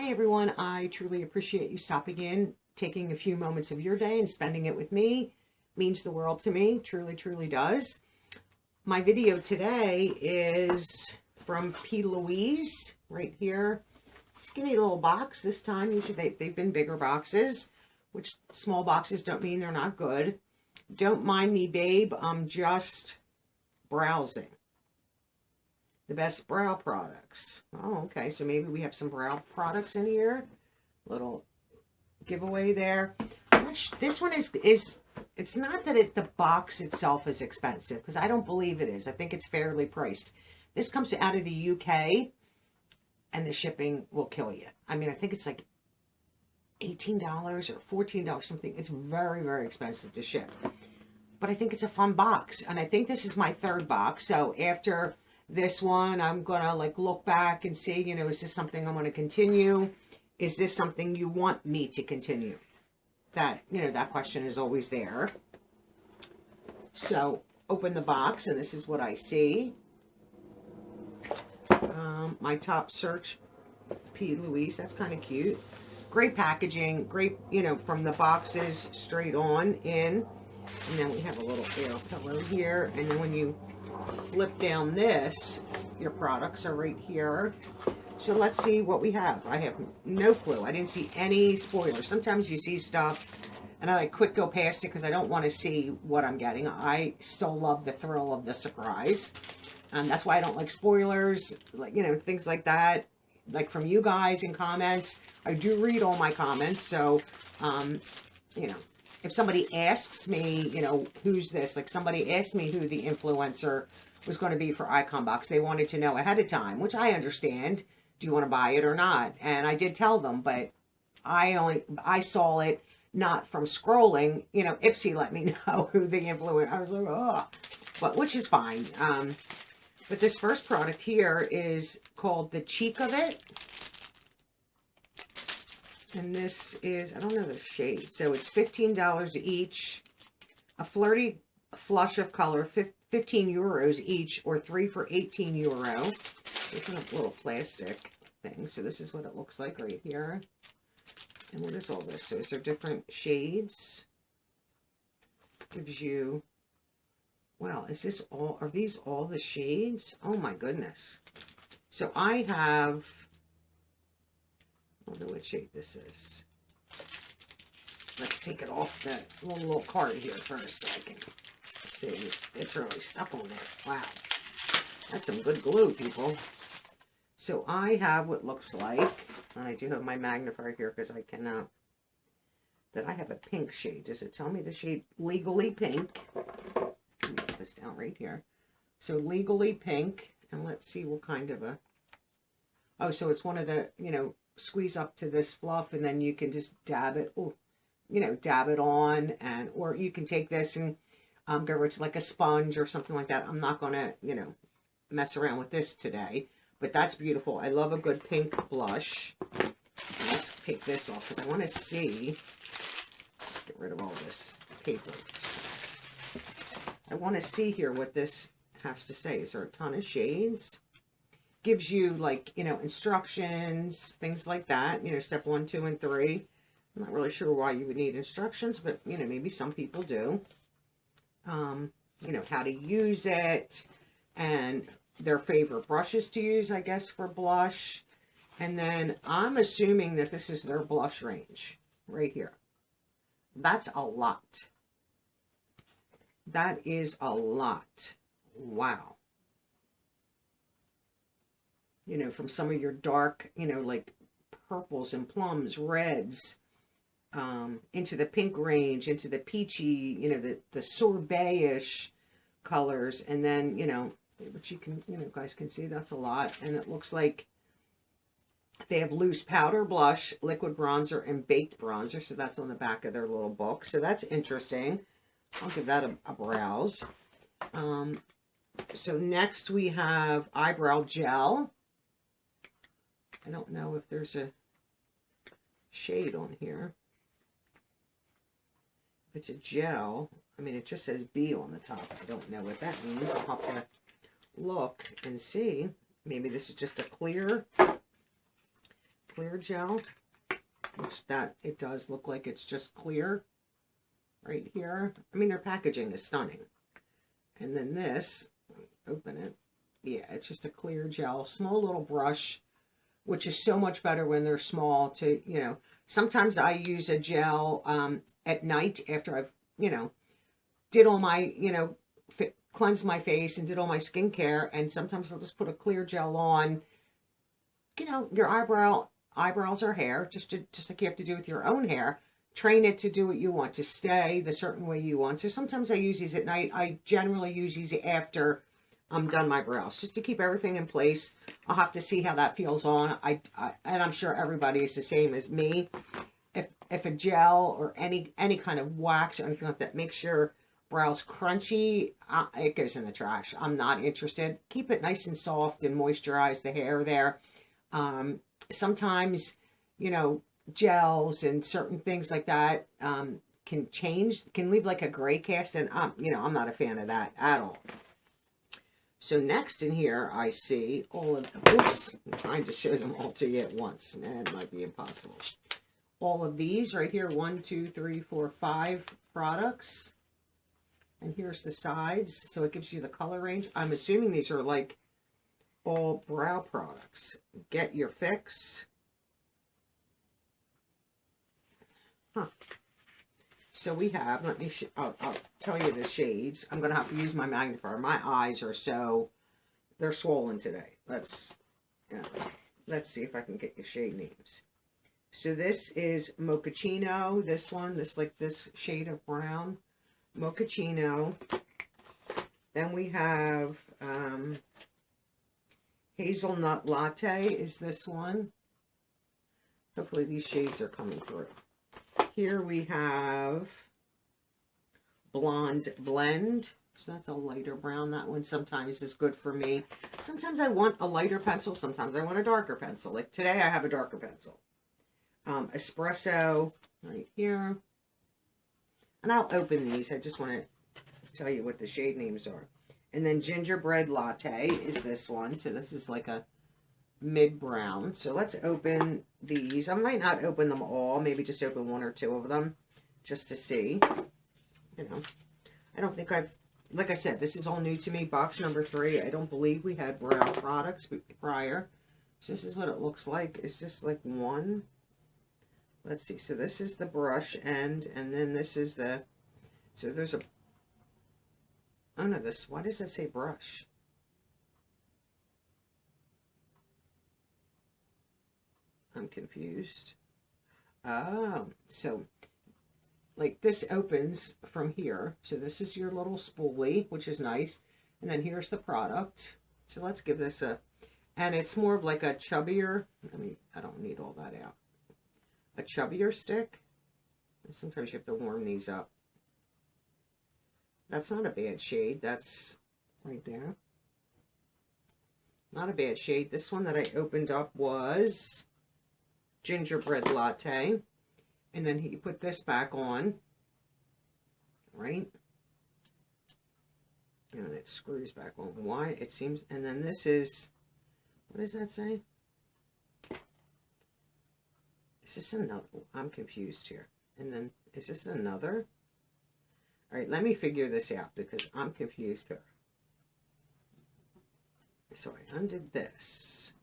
Hi everyone, I truly appreciate you stopping in, taking a few moments of your day and spending it with me. Means the world to me, truly, truly does. My video today is from P Louise, right here. Skinny little box this time. Usually they've been bigger boxes, which small boxes don't mean they're not good. Don't mind me, babe. I'm just browsing. The best brow products. Oh, okay. So maybe we have some brow products in here. Little giveaway there. This one is it's not that the box itself is expensive, because I don't believe it is. I think it's fairly priced. This comes out of the UK, and the shipping will kill you. I mean, I think it's like $18 or $14, something. It's very, very expensive to ship. But I think it's a fun box, and I think this is my third box. So after this one, I'm gonna like look back and see, you know, is this something I want to continue? Is this something you want me to continue? That, you know, that question is always there. So open the box, and this is what I see. My top search, P Louise. That's kind of cute. Great packaging. Great, you know, from the boxes straight on in. And then we have a little air pillow here. And then when you flip down this, your products are right here. So let's see what we have. I have no clue. I didn't see any spoilers. Sometimes you see stuff and I like quick go past it because I don't want to see what I'm getting. I still love the thrill of the surprise. That's why I don't like spoilers, like, you know, things like that, like from you guys in comments. I do read all my comments. So, you know, if somebody asks me, you know, who's this? Like somebody asked me who the influencer was going to be for Icon Box. They wanted to know ahead of time, which I understand. Do you want to buy it or not? And I did tell them, but I saw it not from scrolling. You know, IPSY let me know who the influencer. I was like, oh, but which is fine. But this first product here is called The Cheek of It. And this is, I don't know the shade. So it's $15 each. A flirty flush of color, 15 euros each, or 3 for 18 euro. It's in a little plastic thing. So this is what it looks like right here. And what is all this? So is there different shades? Gives you, wow, is this all, are these all the shades? Oh my goodness. So I have, I don't know what shade this is. Let's take it off the little card here first so I can see. It's really stuck on there. Wow. That's some good glue, people. So I have what looks like, and I do have my magnifier here because I cannot, that I have a pink shade. Does it tell me the shade Legally Pink? Let me put this down right here. So Legally Pink, and let's see what kind of a, oh, so it's one of the, you know, squeeze up to this fluff, and then you can just dab it, oh, you know, dab it on, and, or you can take this and go rich like a sponge or something like that. I'm not going to, you know, mess around with this today, but that's beautiful. I love a good pink blush. Let's take this off because I want to see, get rid of all this paper. I want to see here what this has to say. Is there a ton of shades? Gives you, like, you know, instructions, things like that, you know, step 1, 2, and 3. I'm not really sure why you would need instructions, but, you know, maybe some people do. You know, how to use it, and their favorite brushes to use, I guess, for blush. And then I'm assuming that this is their blush range right here. That's a lot. That is a lot. Wow. You know, from some of your dark, you know, like purples and plums, reds, into the pink range, into the peachy, you know, the sorbet-ish colors. And then, you know, which you can, you know, guys can see that's a lot. And it looks like they have loose powder blush, liquid bronzer, and baked bronzer. So that's on the back of their little book. So that's interesting. I'll give that a browse. So next we have eyebrow gel. I don't know if there's a shade on here. If it's a gel, I mean, it just says B on the top. I don't know what that means. I'll have to look and see. Maybe this is just a clear clear gel, which that it does look like it's just clear right here. I mean, their packaging is stunning. And then this, open it. Yeah, it's just a clear gel, small little brush, which is so much better when they're small to, you know, sometimes I use a gel at night after I've, you know, did all my, you know, cleansed my face and did all my skincare, and sometimes I'll just put a clear gel on, you know, your eyebrows or hair, just like you have to do with your own hair. Train it to do what you want, to stay the certain way you want. So sometimes I use these at night. I generally use these after I'm done my brows, just to keep everything in place. I'll have to see how that feels on. And I'm sure everybody is the same as me. If a gel or any kind of wax or anything like that makes your brows crunchy, it goes in the trash. I'm not interested. Keep it nice and soft and moisturize the hair there. Sometimes, you know, gels and certain things like that can leave like a gray cast, and you know, I'm not a fan of that at all. So next in here I see all of, oops, I'm trying to show them all to you at once, and it might be impossible. All of these right here, 1, 2, 3, 4, 5 products, and here's the sides, so it gives you the color range. I'm assuming these are like all brow products. Get your fix. Huh. So we have, let me, I'll tell you the shades. I'm going to have to use my magnifier. My eyes are so, they're swollen today. Let's see if I can get the shade names. So this is Mochaccino. This one, this shade of brown. Mochaccino. Then we have Hazelnut Latte is this one. Hopefully these shades are coming through. Here we have Blonde Blend. So that's a lighter brown. That one sometimes is good for me. Sometimes I want a lighter pencil. Sometimes I want a darker pencil. Like today I have a darker pencil. Espresso right here. And I'll open these. I just want to tell you what the shade names are. And then Gingerbread Latte is this one. So this is like a mid brown. So let's open these. I might not open them all, maybe just open 1 or 2 of them just to see. You know, I don't think like I said, this is all new to me. Box number 3. I don't believe we had brow products prior. So this is what it looks like. It's just like one. Let's see. So this is the brush end, and then this is the, so there's a, oh no, this, why does it say brush? I'm confused. Oh, so like this opens from here. So this is your little spoolie, which is nice. And then here's the product. So let's give this a, and it's more of like a chubbier, I don't need all that out. A chubbier stick. And sometimes you have to warm these up. That's not a bad shade. That's right there. Not a bad shade. This one that I opened up was Gingerbread Latte. And then you put this back on. Right? And it screws back on. Why? It seems, and then this is, what does that say? Is this another? I'm confused here. And then, is this another? All right, let me figure this out because I'm confused here. So I undid this.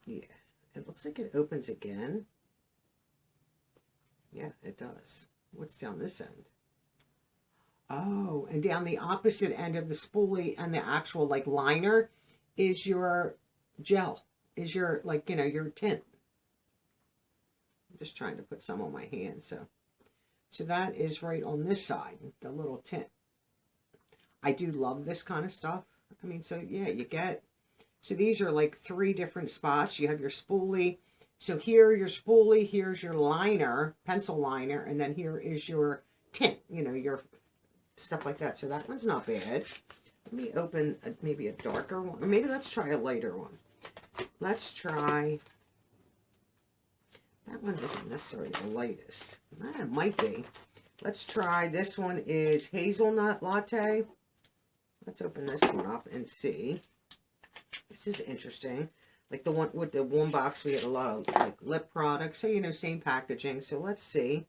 Yeah, it looks like it opens again. Yeah, it does. What's down this end? Oh, and down the opposite end of the spoolie and the actual like liner is your gel, is your, like, you know, your tint. I'm just trying to put some on my hand. So that is right on this side, the little tint. I do love this kind of stuff. I mean, so yeah, you get, so these are like 3 different spots. You have your spoolie. So here, your spoolie, here's your liner, pencil liner, and then here is your tint, you know, your stuff like that. So that one's not bad. Let me open maybe a darker one, or maybe let's try a lighter one. Let's try, that one isn't necessarily the lightest. It might be. Let's try, this one is Hazelnut Latte. Let's open this one up and see. This is interesting. Like the one with the one box, we had a lot of like lip products. So, you know, same packaging. So let's see.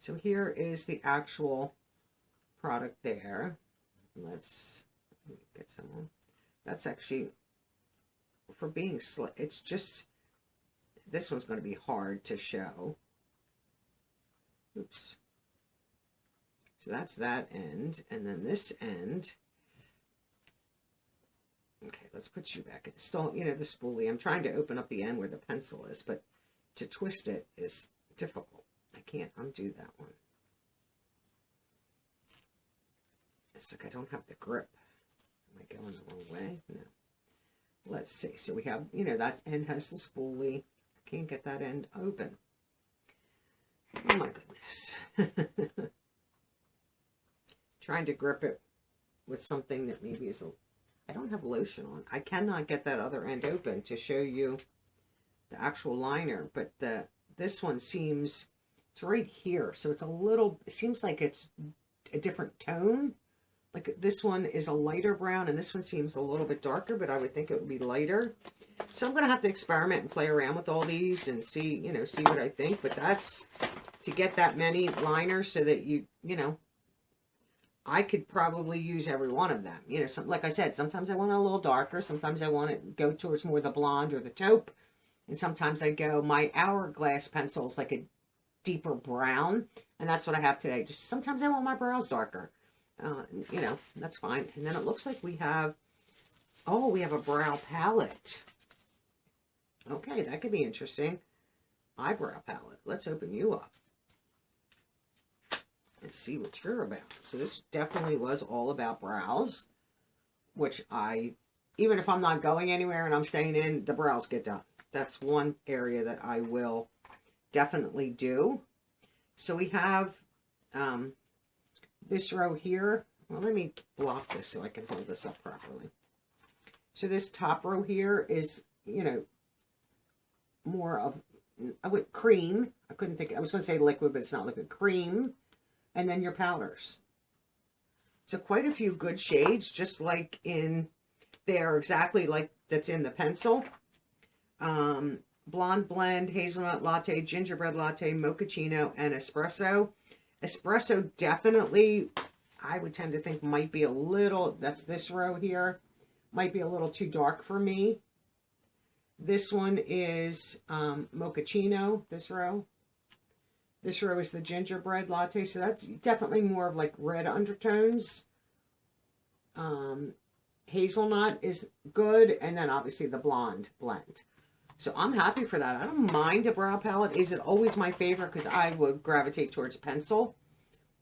So here is the actual product there. Let's get someone. That's actually, for being slick, it's just, this one's going to be hard to show. Oops. So that's that end. And then this end. Okay, let's put you back. It's still, you know, the spoolie. I'm trying to open up the end where the pencil is, but to twist it is difficult. I can't undo that one. It's like I don't have the grip. Am I going the wrong way? No. Let's see. So we have, you know, that end has the spoolie. I can't get that end open. Oh my goodness. Trying to grip it with something that maybe is a, I don't have lotion on. I cannot get that other end open to show you the actual liner, but this one seems, it's right here. So it's a little, it seems like it's a different tone. Like this one is a lighter brown and this one seems a little bit darker, but I would think it would be lighter. So I'm going to have to experiment and play around with all these and see, you know, see what I think. But that's to get that many liners so that you know, I could probably use every one of them. You know, like I said, sometimes I want it a little darker. Sometimes I want it to go towards more the blonde or the taupe. And sometimes I go, my hourglass pencil is like a deeper brown. And that's what I have today. Just sometimes I want my brows darker. You know, that's fine. And then it looks like we have, oh, we have a brow palette. Okay, that could be interesting. Eyebrow palette. Let's open you up and see what you're about. So this definitely was all about brows, which even if I'm not going anywhere and I'm staying in, the brows get done. That's one area that I will definitely do. So we have this row here. Well, let me block this so I can hold this up properly. So this top row here is, you know, more of, I went cream. I couldn't think, I was going to say liquid, but it's not liquid. Cream. And then your powders. So quite a few good shades, just like in there, exactly like that's in the pencil. Blonde blend, hazelnut latte, gingerbread latte, mochaccino, and espresso. Espresso definitely, I would tend to think might be a little, that's this row here, might be a little too dark for me. This one is mochaccino, this row. This row is the gingerbread latte, so that's definitely more of like red undertones. Hazelnut is good, and then obviously the blonde blend. So I'm happy for that. I don't mind a brow palette. Is it always my favorite? Because I would gravitate towards pencil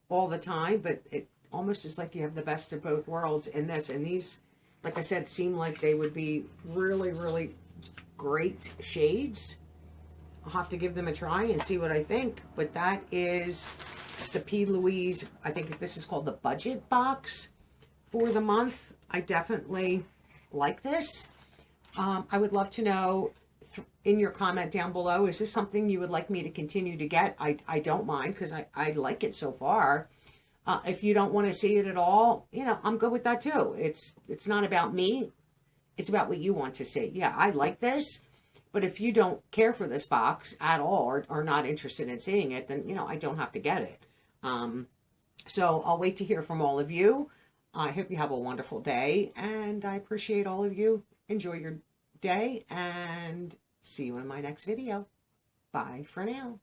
all the time, but it almost is like you have the best of both worlds in this. And these, like I said, seem like they would be really, really great shades. I'll have to give them a try and see what I think. But that is the P Louise, I think this is called the Budget Box for the month. I definitely like this. I would love to know in your comment down below, is this something you would like me to continue to get? I don't mind because I like it so far. If you don't want to see it at all, you know, I'm good with that too. It's not about me. It's about what you want to see. Yeah, I like this. But if you don't care for this box at all or are not interested in seeing it, then, you know, I don't have to get it. So I'll wait to hear from all of you. I hope you have a wonderful day, and I appreciate all of you. Enjoy your day, and see you in my next video. Bye for now.